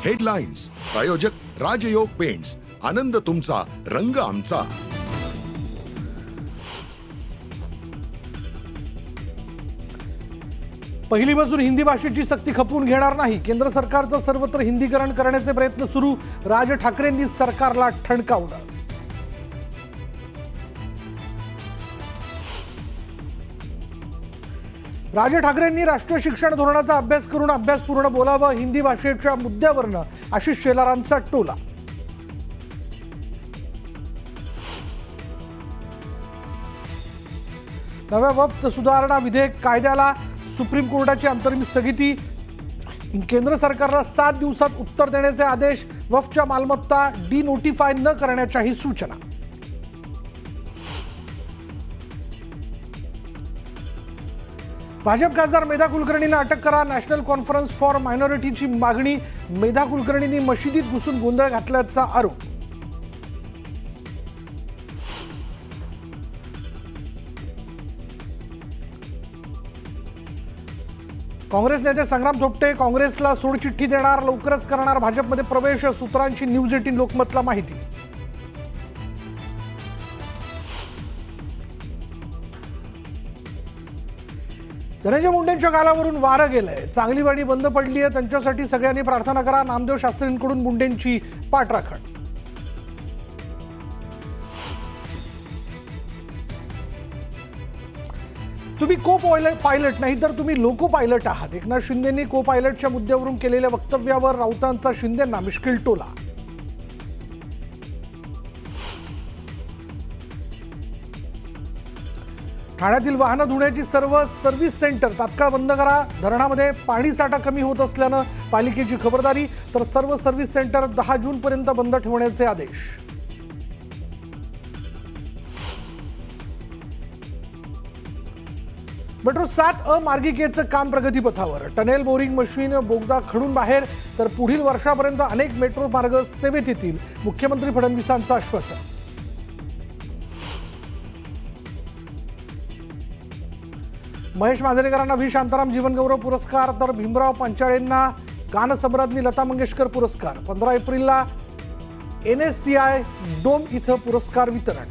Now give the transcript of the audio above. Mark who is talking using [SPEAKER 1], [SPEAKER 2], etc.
[SPEAKER 1] Headlines प्रायोजक राजयोग paints, आनंद तुमचा, रंग आमचा।
[SPEAKER 2] पहिलीपासून हिंदी भाषेची सक्ती खपवून घेणार नाही, केंद्र सरकारचं सर्वत्र हिंदीकरण करण्याचे प्रयत्न सुरू, राज ठाकरेंनी सरकारला ठणकावलं। राज ठाकरेंनी राष्ट्रीय शिक्षण धोरणाचा अभ्यास करून अभ्यास पूर्ण बोलावं, हिंदी भाषेच्या मुद्द्यावरनं आशिष शेलारांचा टोला। नव्या वक्फ सुधारणा विधेयक कायद्याला सुप्रीम कोर्टाची अंतरिम स्थगिती, केंद्र सरकारला 7 दिवसात उत्तर देण्याचे आदेश, वक्फच्या मालमत्ता डिनोटिफाय न करण्याच्याही सूचना। भाजप खासदार मेधा कुलकर्णींना अटक करा, नॅशनल कॉन्फरन्स फॉर मायनॉरिटीची मागणी, मेधा कुलकर्णींनी मशिदीत घुसून गोंधळ घातल्याचा आरोप। काँग्रेस नेते संग्राम थोपटे काँग्रेसला सोडचिठ्ठी देणार, लवकरच करणार भाजपमध्ये प्रवेश, सूत्रांची न्यूज 18 लोकमतला माहिती। धनंजय मुंडेंच्या गालावरून वारं गेलंय, चांगली वाणी बंद पडली आहे, त्यांच्यासाठी सगळ्यांनी प्रार्थना करा, नामदेव शास्त्रींकडून मुंडेंची पाठराखण। तुम्ही को पायलट नाही तर तुम्ही लोको पायलट आहात, एकनाथ शिंदेंनी को पायलटच्या मुद्द्यावरून केलेल्या वक्तव्यावर राऊतांचा शिंदेंना मिश्किल टोला। ठाण्यातील वाहनं धुण्याची सर्व सर्व्हिस सेंटर तात्काळ बंद करा, धरणामध्ये पाणी साठा कमी होत असल्यानं पालिकेची खबरदारी, तर सर्व सर्व्हिस सेंटर 10 जून पर्यंत बंद ठेवण्याचे आदेश। मेट्रो 7 मार्गिकेचं काम प्रगतीपथावर, टनेल बोरिंग मशीन बोगदा खणून बाहेर, तर पुढील वर्षापर्यंत अनेक मेट्रो मार्ग सेवेत येतील, मुख्यमंत्री फडणवीसांचं आश्वासन। महेश मांजरेकरांना व्ही शांताराम जीवनगौरव पुरस्कार, तर भीमराव पांचाळेंना गानसम्राज्ञी लता मंगेशकर पुरस्कार। 15 एप्रिलला NSCI डोम इथं पुरस्कार वितरण।